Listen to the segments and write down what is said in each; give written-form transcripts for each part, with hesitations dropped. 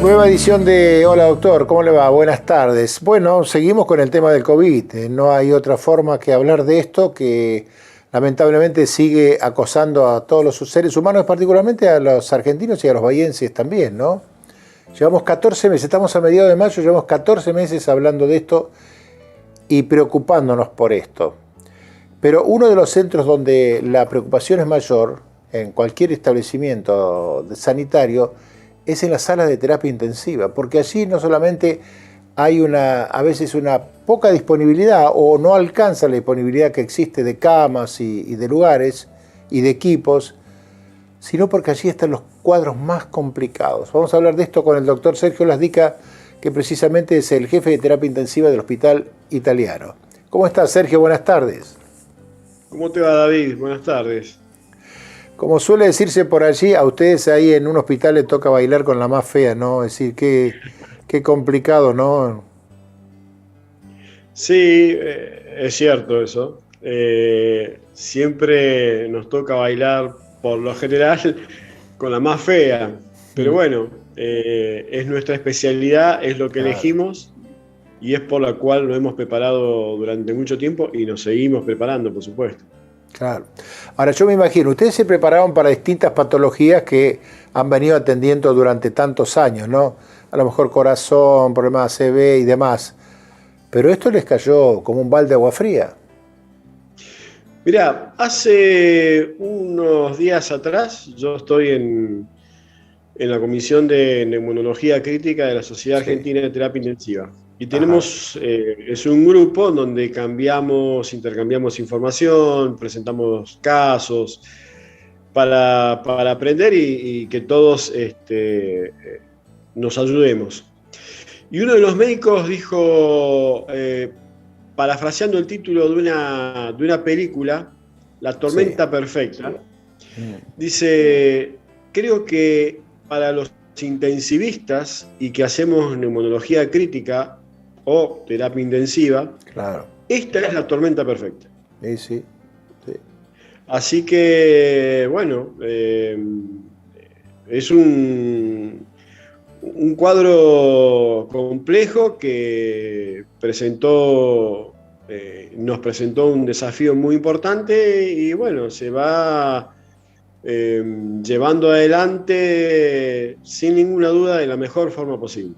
Nueva edición de Hola Doctor, ¿cómo le va? Buenas tardes. Bueno, seguimos con el tema del COVID. No hay otra forma que hablar de esto que lamentablemente sigue acosando a todos los seres humanos, particularmente a los argentinos y a los bahienses también, ¿no? Llevamos 14 meses, estamos a mediados de mayo, llevamos 14 meses hablando de esto y preocupándonos por esto. Pero uno de los centros donde la preocupación es mayor, en cualquier establecimiento sanitario, es en las salas de terapia intensiva, porque allí no solamente hay a veces una poca disponibilidad o no alcanza la disponibilidad que existe de camas y de lugares y de equipos, sino porque allí están los cuadros más complicados. Vamos a hablar de esto con el doctor Sergio Lasdica, que precisamente es el jefe de terapia intensiva del Hospital Italiano. ¿Cómo estás, Sergio? Buenas tardes. ¿Cómo te va, David? Buenas tardes. Como suele decirse por allí, a ustedes ahí en un hospital les toca bailar con la más fea, ¿no? Es decir, qué complicado, ¿no? Sí, es cierto eso. Siempre nos toca bailar, por lo general, con la más fea. Pero bueno, es nuestra especialidad, es lo que Claro, elegimos y es por la cual nos hemos preparado durante mucho tiempo y nos seguimos preparando, por supuesto. claro. Ahora, yo me imagino, ustedes se prepararon para distintas patologías que han venido atendiendo durante tantos años, ¿no? A lo mejor corazón, problemas de ACV y demás. Pero esto les cayó como un balde de agua fría. Mirá, hace unos días atrás yo estoy en la Comisión de Neumonología Crítica de la Sociedad Sí. Argentina de Terapia Intensiva. Y Ajá. tenemos, es un grupo donde intercambiamos información, presentamos casos para aprender y que todos nos ayudemos. Y uno de los médicos dijo, parafraseando el título de una película, La Sí. tormenta perfecta, Mm. dice, creo que para los intensivistas y que hacemos neumonología crítica o terapia intensiva, Claro. esta es la tormenta perfecta. Sí, sí. Sí. Así que, bueno, es un cuadro complejo que nos presentó un desafío muy importante y bueno, se va llevando adelante sin ninguna duda de la mejor forma posible.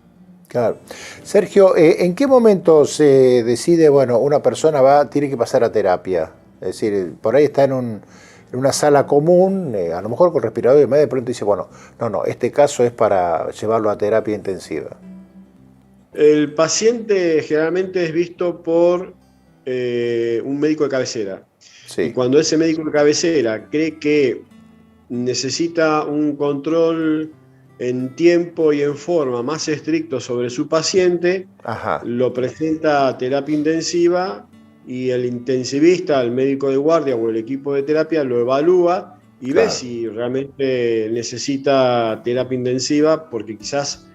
Claro. Sergio, ¿en qué momento se decide, bueno, una persona tiene que pasar a terapia? Es decir, por ahí está en una sala común, a lo mejor con respirador y demás, de pronto dice, bueno, no, este caso es para llevarlo a terapia intensiva. El paciente generalmente es visto por un médico de cabecera y Sí, cuando ese médico de cabecera cree que necesita un control en tiempo y en forma más estricto sobre su paciente, ajá, lo presenta a terapia intensiva y el intensivista, el médico de guardia o el equipo de terapia lo evalúa y ve claro, si realmente necesita terapia intensiva, porque quizás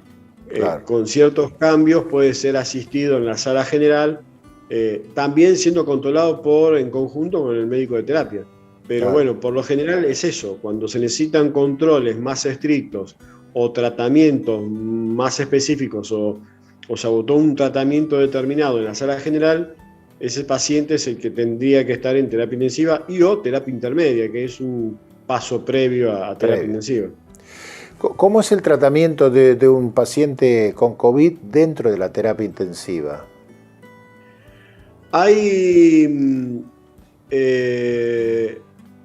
claro, con ciertos cambios puede ser asistido en la sala general, también siendo controlado en conjunto con el médico de terapia. Pero claro, bueno, por lo general es eso, cuando se necesitan controles más estrictos o tratamientos más específicos o se agotó un tratamiento determinado en la sala general, ese paciente es el que tendría que estar en terapia intensiva y o terapia intermedia, que es un paso previo a terapia previo. intensiva. ¿Cómo es el tratamiento de un paciente con COVID dentro de la terapia intensiva? Hay eh,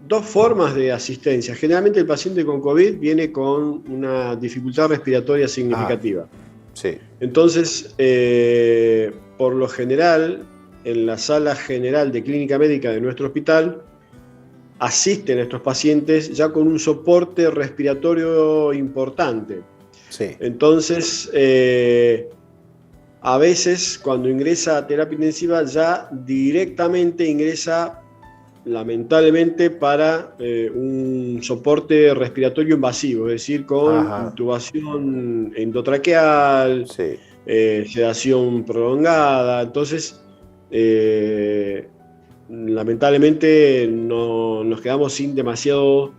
dos formas de asistencia. Generalmente el paciente con COVID viene con una dificultad respiratoria Ah, significativa. sí, Entonces, por lo general, en la sala general de clínica médica de nuestro hospital, asisten a estos pacientes ya con un soporte respiratorio importante. sí, Entonces, a veces cuando ingresa a terapia intensiva ya directamente ingresa lamentablemente para un soporte respiratorio invasivo, es decir, con ajá, intubación endotraqueal, sí, sedación prolongada. Entonces, lamentablemente no, nos quedamos sin demasiado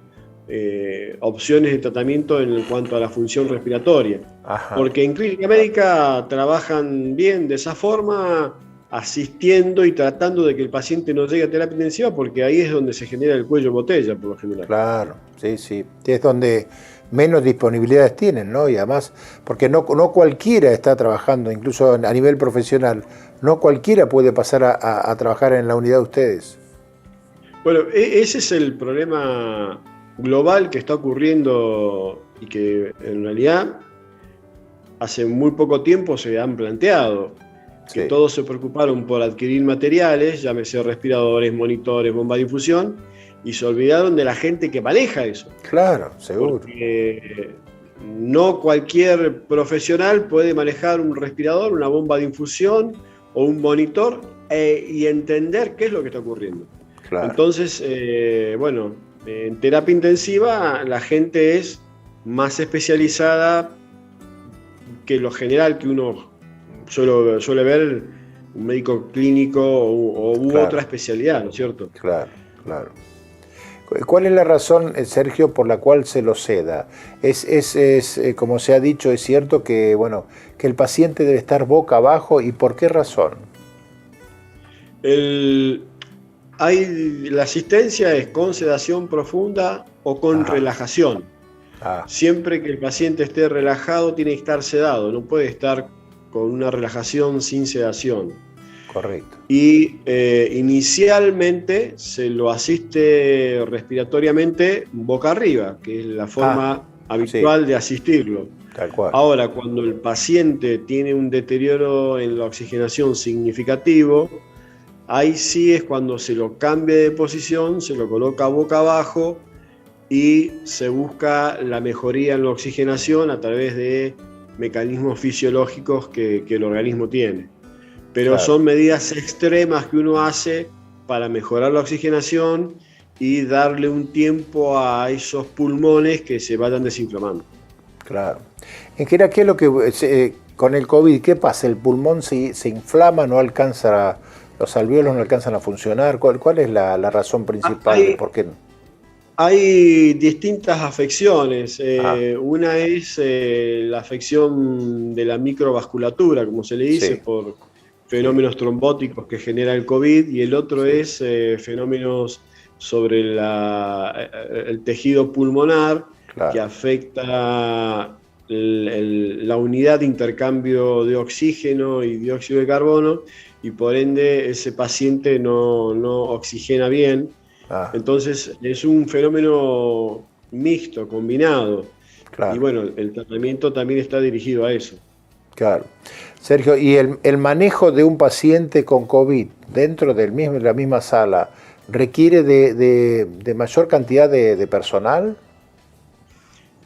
opciones de tratamiento en cuanto a la función respiratoria. Ajá. Porque en clínica médica trabajan bien de esa forma, asistiendo y tratando de que el paciente no llegue a terapia intensiva, porque ahí es donde se genera el cuello botella, por lo general. Claro, sí, sí. Es donde menos disponibilidades tienen, ¿no? Y además, porque no cualquiera está trabajando, incluso a nivel profesional, no cualquiera puede pasar a trabajar en la unidad de ustedes. Bueno, ese es el problema global que está ocurriendo y que en realidad hace muy poco tiempo se han planteado, que Sí. todos se preocuparon por adquirir materiales, llámese respiradores, monitores, bomba de infusión, y se olvidaron de la gente que maneja eso. Claro, seguro. Porque no cualquier profesional puede manejar un respirador, una bomba de infusión o un monitor y entender qué es lo que está ocurriendo. Claro. Entonces, bueno, en terapia intensiva la gente es más especializada que lo general que uno suele ver, un médico clínico u Claro. otra especialidad, ¿no es cierto? Claro, claro. ¿Cuál es la razón, Sergio, por la cual se lo ceda? Como se ha dicho, es cierto que, bueno, que el paciente debe estar boca abajo, ¿y por qué razón? La asistencia es con sedación profunda o con relajación. Siempre que el paciente esté relajado tiene que estar sedado, no puede estar con una relajación sin sedación. Correcto. Y inicialmente se lo asiste respiratoriamente boca arriba, que es la forma habitual de asistirlo. Tal cual. Ahora, cuando el paciente tiene un deterioro en la oxigenación significativo, ahí sí es cuando se lo cambia de posición, se lo coloca boca abajo y se busca la mejoría en la oxigenación a través de mecanismos fisiológicos que el organismo tiene. Pero son medidas extremas que uno hace para mejorar la oxigenación y darle un tiempo a esos pulmones que se vayan desinflamando. Claro. ¿En qué es lo que con el COVID, qué pasa? ¿El pulmón se inflama, no alcanza, los alvéolos no alcanzan a funcionar? ¿Cuál es la razón principal de por qué no? Hay distintas afecciones. Una es la afección de la microvasculatura, como se le dice, por fenómenos trombóticos que genera el COVID, y el otro es fenómenos sobre el tejido pulmonar, que afecta la unidad de intercambio de oxígeno y dióxido de carbono, y por ende ese paciente no oxigena bien. Entonces es un fenómeno mixto, combinado. Y bueno, el tratamiento también está dirigido a eso. Claro. Sergio, ¿y el manejo de un paciente con COVID dentro de la misma sala requiere de mayor cantidad de personal?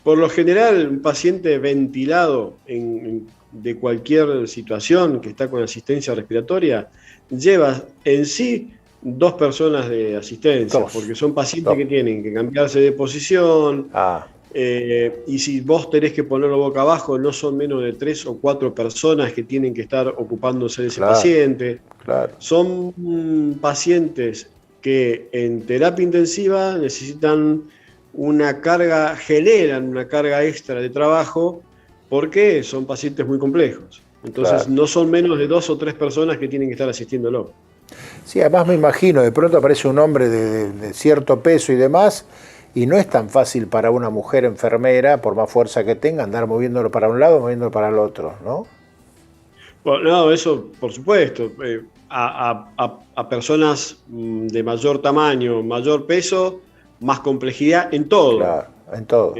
Por lo general, un paciente ventilado de cualquier situación que está con asistencia respiratoria lleva en sí 2 personas de asistencia, porque son pacientes que tienen que cambiarse de posición, y si vos tenés que ponerlo boca abajo, no son menos de 3 o 4 personas que tienen que estar ocupándose de ese paciente. Son pacientes que en terapia intensiva generan una carga extra de trabajo, porque son pacientes muy complejos. Entonces no son menos de 2 o 3 personas que tienen que estar asistiéndolo. Sí, además me imagino, de pronto aparece un hombre de cierto peso y demás, y no es tan fácil para una mujer enfermera, por más fuerza que tenga, andar moviéndolo para un lado, moviéndolo para el otro, ¿no? Bueno, no, eso por supuesto. A personas de mayor tamaño, mayor peso, más complejidad en todo. Claro, en todo.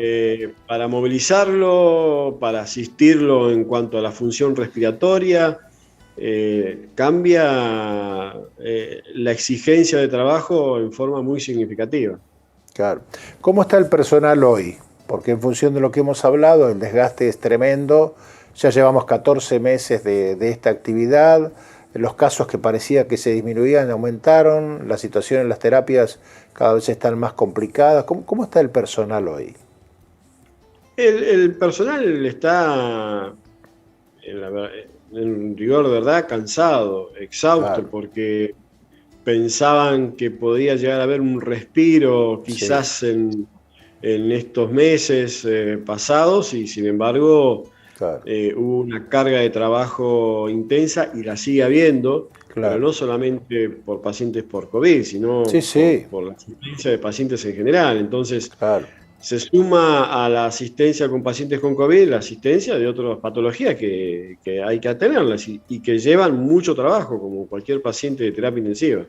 Para movilizarlo, para asistirlo en cuanto a la función respiratoria, cambia la exigencia de trabajo en forma muy significativa. Claro. ¿Cómo está el personal hoy? Porque en función de lo que hemos hablado, el desgaste es tremendo. Ya llevamos 14 meses de esta actividad. Los casos que parecía que se disminuían aumentaron. La situación en las terapias cada vez están más complicadas. ¿Cómo está el personal hoy? El personal está, en rigor de verdad, cansado, exhausto, porque pensaban que podía llegar a haber un respiro quizás en en estos meses pasados y sin embargo Claro. hubo una carga de trabajo intensa y la sigue habiendo, Claro. pero no solamente por pacientes por COVID, sino Sí. por la asistencia de pacientes en general. Entonces, Claro. se suma a la asistencia con pacientes con COVID la asistencia de otras patologías que hay que atenerlas y que llevan mucho trabajo, como cualquier paciente de terapia intensiva.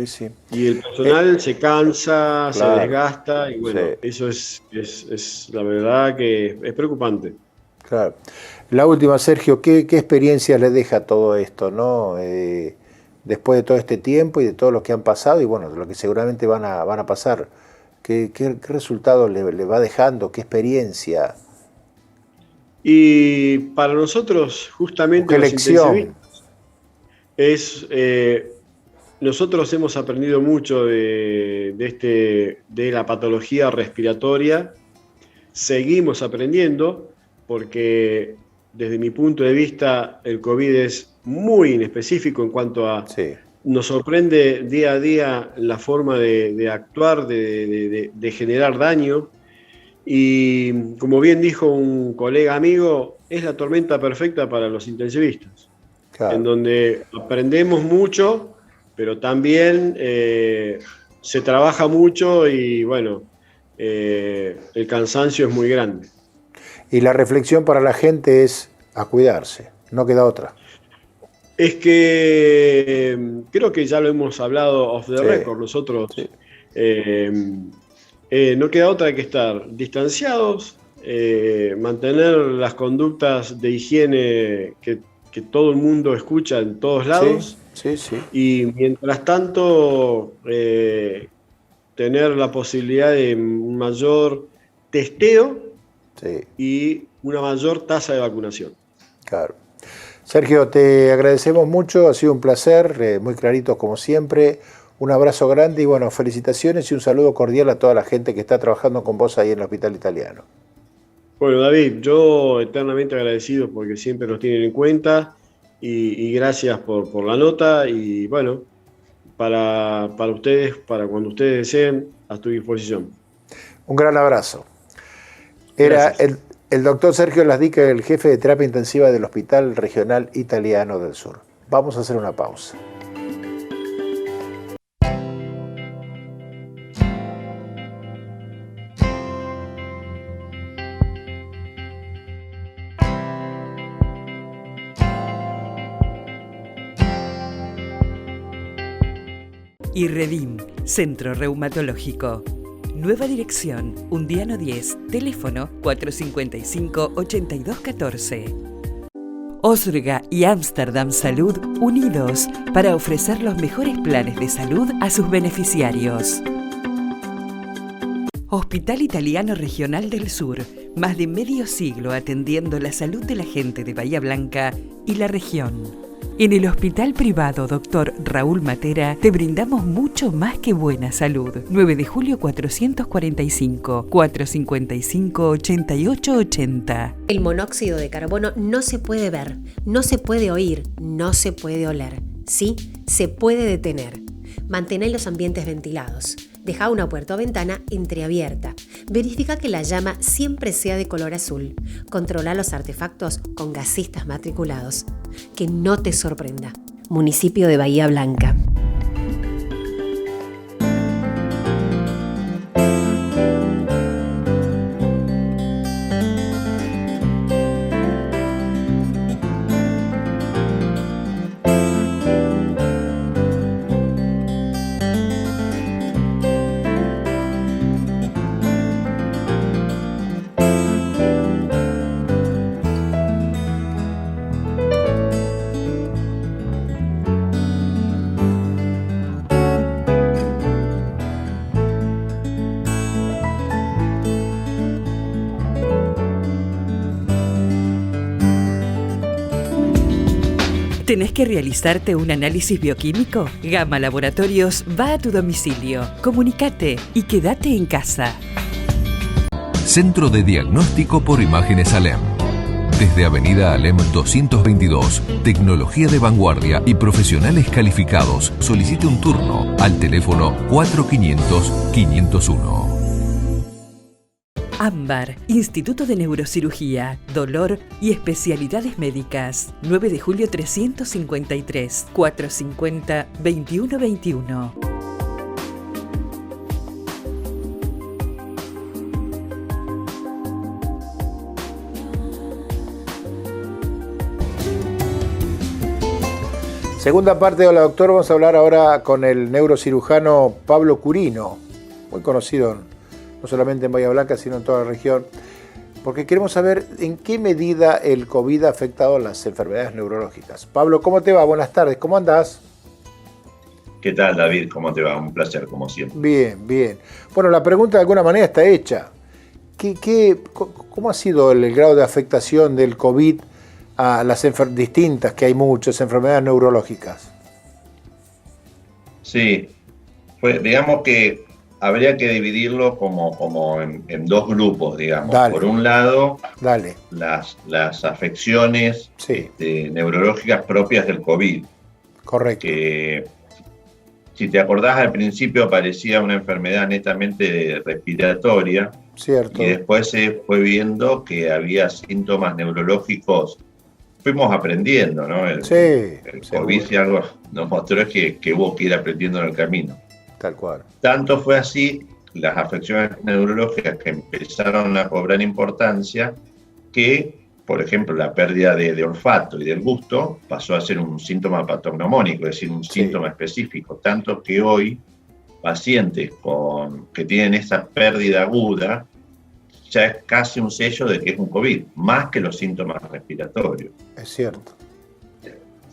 Sí. Y el personal se cansa, claro, se desgasta, y bueno, sí. eso es la verdad que es preocupante. Claro. La última, Sergio, ¿qué experiencia le deja todo esto, ¿no? Después de todo este tiempo y de todo lo que han pasado y bueno, de lo que seguramente van a pasar, ¿qué resultado le va dejando? ¿Qué experiencia? Y para nosotros, justamente ¿Qué los lección? intensivistas, nosotros hemos aprendido mucho de la patología respiratoria, seguimos aprendiendo, porque desde mi punto de vista el COVID es muy inespecífico en cuanto a... Sí. Nos sorprende día a día la forma de actuar, de generar daño. Y como bien dijo un colega amigo, es la tormenta perfecta para los intensivistas, Claro. en donde aprendemos mucho, pero también se trabaja mucho y bueno, el cansancio es muy grande. Y la reflexión para la gente es a cuidarse, no queda otra. Es que creo que ya lo hemos hablado off the record nosotros. Sí. No queda otra que estar distanciados, mantener las conductas de higiene que todo el mundo escucha en todos lados. Sí. Y mientras tanto, tener la posibilidad de un mayor testeo y una mayor tasa de vacunación. Claro. Sergio, te agradecemos mucho, ha sido un placer, muy clarito como siempre. Un abrazo grande y bueno, felicitaciones y un saludo cordial a toda la gente que está trabajando con vos ahí en el Hospital Italiano. Bueno, David, yo eternamente agradecido porque siempre nos tienen en cuenta y gracias por la nota y bueno, para ustedes, para cuando ustedes deseen, a tu disposición. Un gran abrazo. Era el doctor Sergio Lasdica, el jefe de terapia intensiva del Hospital Regional Italiano del Sur. Vamos a hacer una pausa. IRREDIM, Centro Reumatológico. Nueva dirección, Undiano 10, teléfono 455-8214. Osrga y Amsterdam Salud unidos para ofrecer los mejores planes de salud a sus beneficiarios. Hospital Italiano Regional del Sur, más de medio siglo atendiendo la salud de la gente de Bahía Blanca y la región. En el Hospital Privado Dr. Raúl Matera te brindamos mucho más que buena salud. 9 de julio 445, 455-8880. El monóxido de carbono no se puede ver, no se puede oír, no se puede oler. Sí, se puede detener. Mantén los ambientes ventilados. Deja una puerta o ventana entreabierta. Verifica que la llama siempre sea de color azul. Controla los artefactos con gasistas matriculados. Que no te sorprenda. Municipio de Bahía Blanca. ¿Tenés que realizarte un análisis bioquímico? Gama Laboratorios va a tu domicilio. Comunicate y quédate en casa. Centro de Diagnóstico por Imágenes Alem. Desde Avenida Alem 222, tecnología de vanguardia y profesionales calificados. Solicite un turno al teléfono 4500-501. Ámbar, Instituto de Neurocirugía, Dolor y Especialidades Médicas. 9 de julio 353, 450-2121. Segunda parte, hola doctor, vamos a hablar ahora con el neurocirujano Pablo Curino, muy conocido no solamente en Bahía Blanca, sino en toda la región, porque queremos saber en qué medida el COVID ha afectado las enfermedades neurológicas. Pablo, ¿cómo te va? Buenas tardes, ¿cómo andás? ¿Qué tal, David? ¿Cómo te va? Un placer, como siempre. Bien, bien. Bueno, la pregunta de alguna manera está hecha. ¿Cómo ha sido el grado de afectación del COVID a las distintas, que hay muchas, enfermedades neurológicas? Sí, pues digamos que habría que dividirlo como en dos grupos, digamos. Dale. Por un lado, Dale. las afecciones Sí. Neurológicas propias del COVID. Correcto. Que, si te acordás, al principio parecía una enfermedad netamente respiratoria. Cierto. Y después se fue viendo que había síntomas neurológicos. Fuimos aprendiendo, ¿no? El COVID, si algo nos mostró, es que hubo que ir aprendiendo en el camino. Tal cual. Tanto fue así las afecciones neurológicas que empezaron a cobrar importancia que, por ejemplo, la pérdida de olfato y del gusto pasó a ser un síntoma patognomónico, es decir, un síntoma específico. Tanto que hoy pacientes que tienen esa pérdida aguda ya es casi un sello de que es un COVID, más que los síntomas respiratorios. Es cierto.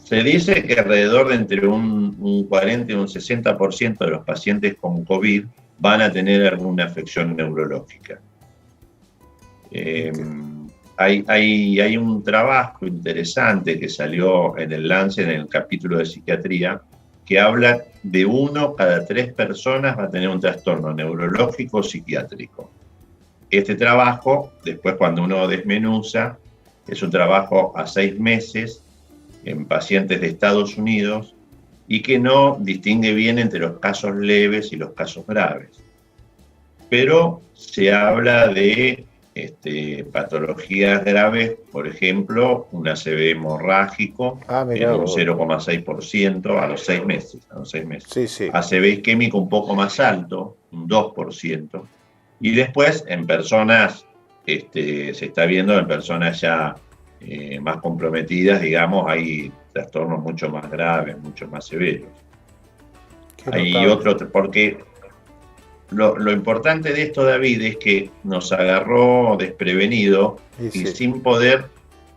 Se dice que alrededor de entre un 40 y un 60% de los pacientes con COVID van a tener alguna afección neurológica. Hay un trabajo interesante que salió en el Lancet, en el capítulo de psiquiatría, que habla de 1 cada 3 personas va a tener un trastorno neurológico o psiquiátrico. Este trabajo, después cuando uno desmenuza, es un trabajo a 6 meses en pacientes de Estados Unidos y que no distingue bien entre los casos leves y los casos graves. Pero se habla de patologías graves, por ejemplo, un ACV hemorrágico en un 0,6% a los 6 meses. Sí, sí. ACV isquémico un poco más alto, un 2%. Y después en personas, se está viendo en personas ya más comprometidas, digamos, hay trastornos mucho más graves, mucho más severos. Hay otro, porque lo importante de esto, David, es que nos agarró desprevenido y sin poder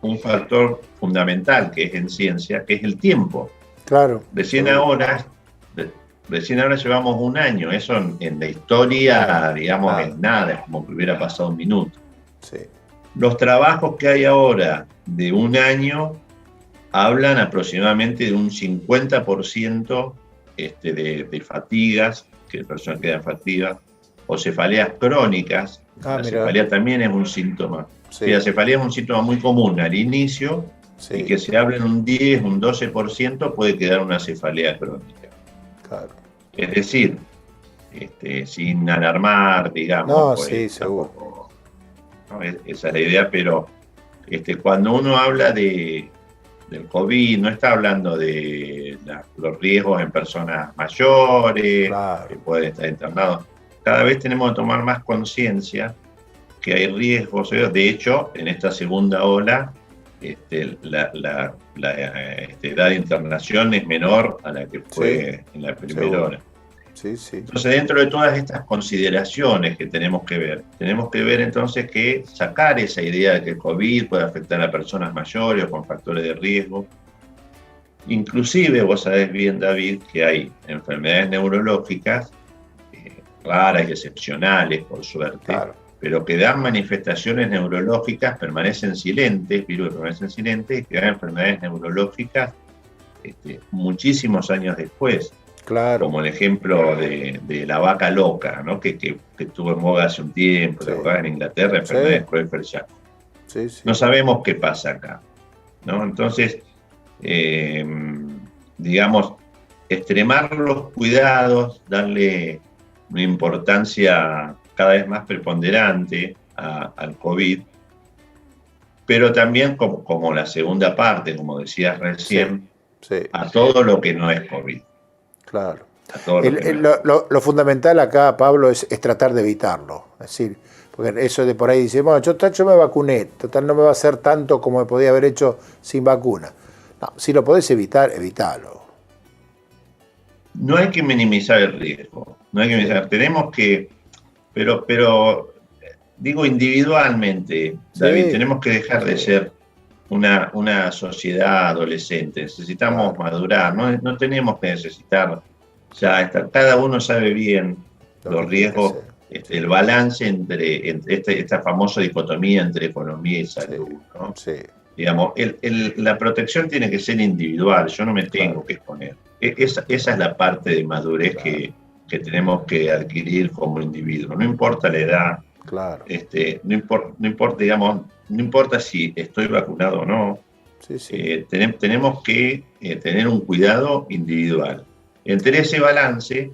un factor fundamental que es en ciencia, que es el tiempo. Claro. Recién ahora llevamos un año, eso en la historia, digamos, es nada, es como que hubiera pasado un minuto. Sí. Los trabajos que hay ahora de un año hablan aproximadamente de un 50% de fatigas, que la persona queda en fatiga, o cefaleas crónicas. La cefalea también es un síntoma. Sí. La cefalea es un síntoma muy común al inicio, y que se habla en un 10, un 12% puede quedar una cefalea crónica. Claro. Es decir, sin alarmar, digamos. No, pues, sí, seguro. Tampoco, ¿no? Esa es la idea, pero cuando uno habla del COVID, no está hablando de los riesgos en personas mayores, claro, que pueden estar internados. Cada vez tenemos que tomar más conciencia que hay riesgos. De hecho, en esta segunda ola, la edad de internación es menor a la que fue en la primera ola. Sí, sí. Entonces, dentro de todas estas consideraciones que tenemos que ver entonces que sacar esa idea de que el COVID puede afectar a personas mayores o con factores de riesgo. Inclusive, vos sabés bien, David, que hay enfermedades neurológicas raras y excepcionales, por suerte, claro, pero que dan manifestaciones neurológicas, permanecen silentes, virus que permanecen silentes, que dan enfermedades neurológicas muchísimos años después. Claro. Como el ejemplo de la vaca loca, ¿no? que estuvo en boga hace un tiempo, Sí. en Inglaterra, enfermedades Creutzfeldt-Jakob. Sí, sí. No sabemos qué pasa acá, ¿no? Entonces, digamos, extremar los cuidados, darle una importancia cada vez más preponderante al COVID, pero también como la segunda parte, como decías recién, a todo lo que no es COVID. Claro. Lo fundamental acá, Pablo, es tratar de evitarlo. Es decir, porque eso de por ahí dice, bueno, yo me vacuné, total no me va a hacer tanto como me podía haber hecho sin vacuna. No, si lo podés evitar, evítalo. No hay que minimizar el riesgo. No hay que minimizar. Tenemos que, pero digo individualmente, David, tenemos que dejar de ser una sociedad adolescente. Necesitamos madurar. No tenemos que necesitar ya estar. Cada uno sabe bien los riesgos, el balance entre esta famosa dicotomía entre economía y salud, ¿no? Digamos, la protección tiene que ser individual. Yo no me tengo que exponer. Esa es la parte de madurez que tenemos que adquirir como individuo. No importa la edad. Claro. No importa si estoy vacunado o no. Tenemos que tener un cuidado individual. Entre ese balance,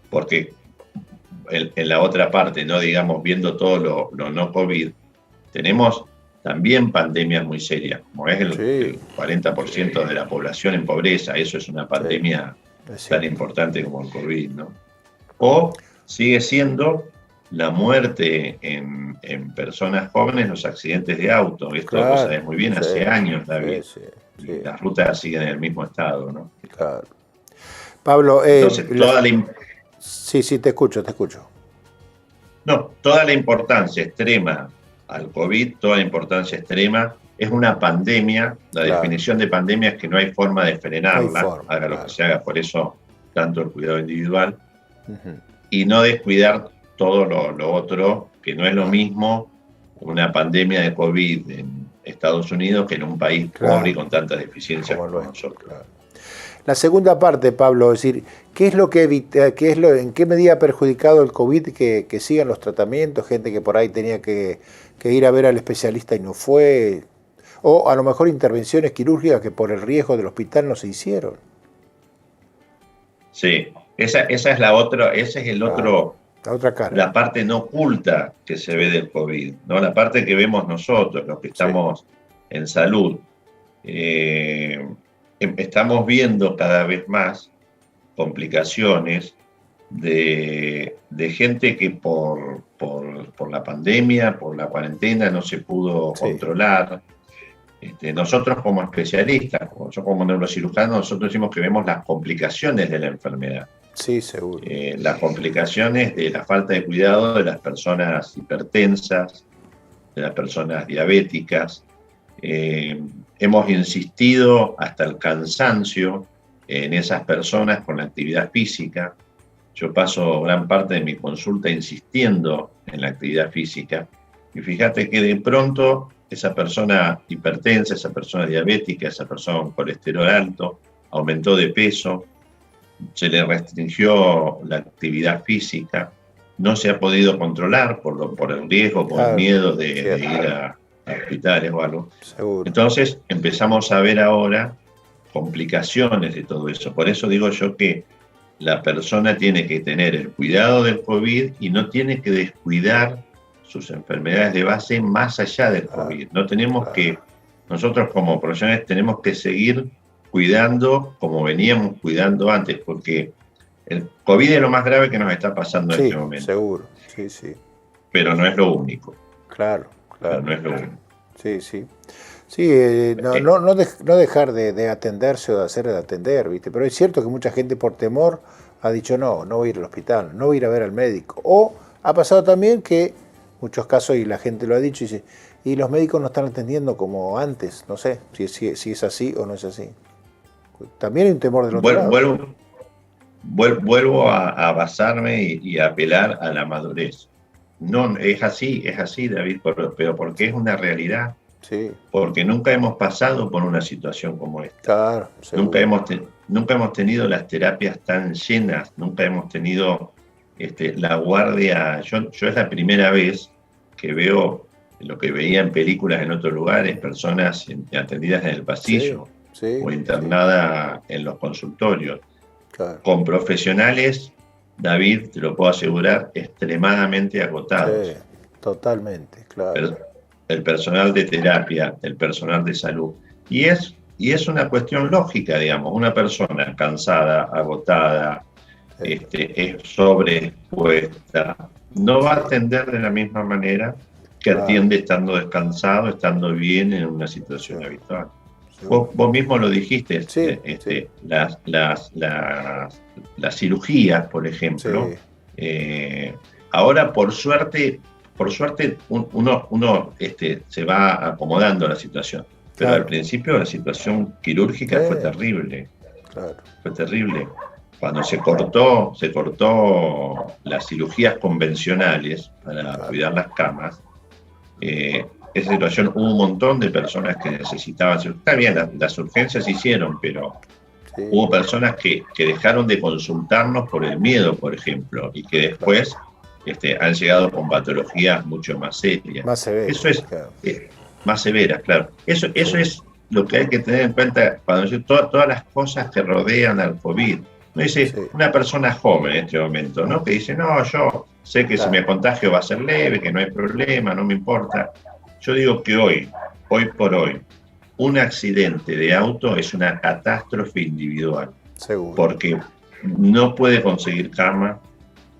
porque en la otra parte, no digamos viendo todo lo no COVID, tenemos también pandemias muy serias, como es el 40% de la población en pobreza. Eso es una pandemia tan importante como el COVID, ¿no? O sigue siendo la muerte en personas jóvenes, los accidentes de auto. Esto lo sabes muy bien, hace años, David. Las rutas siguen en el mismo estado, ¿no? Claro. Pablo, entonces, sí, te escucho. No, toda la importancia extrema al COVID, toda la importancia extrema, es una pandemia. La definición de pandemia es que no hay forma de frenarla, haga lo que se haga, por eso tanto el cuidado individual, y no descuidar todo lo otro, que no es lo mismo una pandemia de COVID en Estados Unidos que en un país pobre y con tantas deficiencias como nosotros. La segunda parte, Pablo, es decir, ¿en qué medida ha perjudicado el COVID que sigan los tratamientos? Gente que por ahí tenía que ir a ver al especialista y no fue, o a lo mejor intervenciones quirúrgicas que por el riesgo del hospital no se hicieron. Sí, esa es la otra, ese es el otro, la otra cara. La parte no oculta que se ve del COVID, ¿no? La parte que vemos nosotros, los que estamos en salud. Estamos viendo cada vez más complicaciones de gente que por la pandemia, por la cuarentena, no se pudo controlar. Nosotros como especialistas, yo como neurocirujano, nosotros decimos que vemos las complicaciones de la enfermedad. Sí, seguro. Las complicaciones de la falta de cuidado de las personas hipertensas, de las personas diabéticas. Hemos insistido hasta el cansancio en esas personas con la actividad física. Yo paso gran parte de mi consulta insistiendo en la actividad física. Y fíjate que de pronto esa persona hipertensa, esa persona diabética, esa persona con colesterol alto, aumentó de peso, se le restringió la actividad física, no se ha podido controlar por el riesgo, por el miedo de ir a hospitales o algo. Seguro. Entonces empezamos a ver ahora complicaciones de todo eso. Por eso digo yo que la persona tiene que tener el cuidado del COVID y no tiene que descuidar sus enfermedades de base más allá del COVID. No tenemos que, nosotros como profesionales tenemos que seguir cuidando como veníamos cuidando antes, porque el COVID es lo más grave que nos está pasando en este momento. Seguro, sí. Pero no es lo único. Claro. Pero no es lo único. Sí, no dejar de atenderse o de hacer de atender, ¿viste? Pero es cierto que mucha gente por temor ha dicho no voy a ir al hospital, no voy a ir a ver al médico. O ha pasado también que muchos casos, y la gente lo ha dicho, dice, y los médicos no están atendiendo como antes, no sé si es así o no es así. También hay un temor del otro lado. Vuelvo a basarme y a apelar a la madurez. No, es así, David, pero porque es una realidad. Sí. Porque nunca hemos pasado por una situación como esta. Claro, nunca hemos tenido las terapias tan llenas, nunca hemos tenido la guardia. Yo es la primera vez que veo lo que veía en películas en otros lugares, personas atendidas en el pasillo o internadas en los consultorios, con profesionales, David, te lo puedo asegurar, extremadamente agotados. Totalmente, claro. El personal de terapia, el personal de salud. Y es una cuestión lógica, digamos, una persona cansada, agotada, sobreexpuesta, no va a atender de la misma manera que atiende estando descansado, estando bien en una situación habitual. Vos mismo lo dijiste, las cirugías, por ejemplo, ahora por suerte uno se va acomodando a la situación, pero al principio la situación quirúrgica fue terrible, fue terrible. Cuando se cortó las cirugías convencionales para cuidar las camas, esa situación hubo un montón de personas que necesitaban. Está bien, las urgencias se hicieron, pero hubo personas que dejaron de consultarnos por el miedo, por ejemplo, y que después han llegado con patologías mucho más serias. Más severas. Eso es más severas, claro. Eso es lo que hay que tener en cuenta cuando todas las cosas que rodean al COVID. No dice una persona joven en este momento, ¿no? Que dice, no, yo sé que si me contagio va a ser leve, que no hay problema, no me importa. Yo digo que hoy por hoy, un accidente de auto es una catástrofe individual. Seguro. Porque no puede conseguir cama,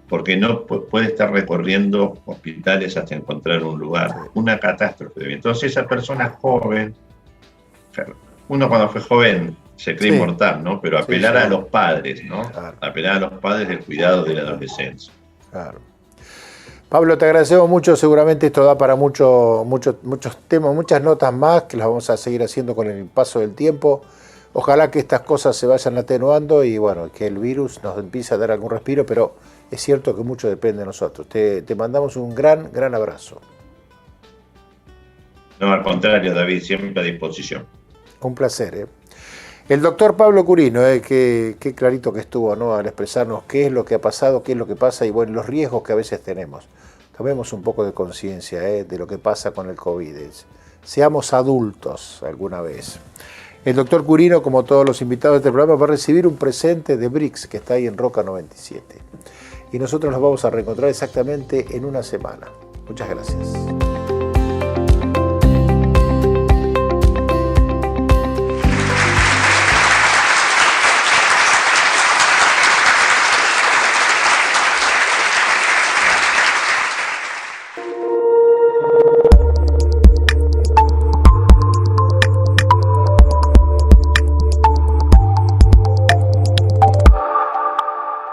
porque no puede estar recorriendo hospitales hasta encontrar un lugar. Una catástrofe. Entonces esa persona joven, uno cuando fue joven se cree inmortal, ¿no? Pero apelar a los padres, ¿no? Claro. Apelar a los padres del cuidado de la adolescencia. Claro. Pablo, te agradecemos mucho. Seguramente esto da para muchos temas, muchas notas más que las vamos a seguir haciendo con el paso del tiempo. Ojalá que estas cosas se vayan atenuando y bueno, que el virus nos empiece a dar algún respiro, pero es cierto que mucho depende de nosotros. Te mandamos un gran abrazo. No, al contrario, David, siempre a disposición. Un placer, El doctor Pablo Curino, qué clarito que estuvo, ¿no? Al expresarnos qué es lo que ha pasado, qué es lo que pasa y bueno, los riesgos que a veces tenemos. Tomemos un poco de conciencia de lo que pasa con el COVID. Seamos adultos alguna vez. El doctor Curino, como todos los invitados de este programa, va a recibir un presente de Brix que está ahí en Roca 97. Y nosotros nos vamos a reencontrar exactamente en una semana. Muchas gracias.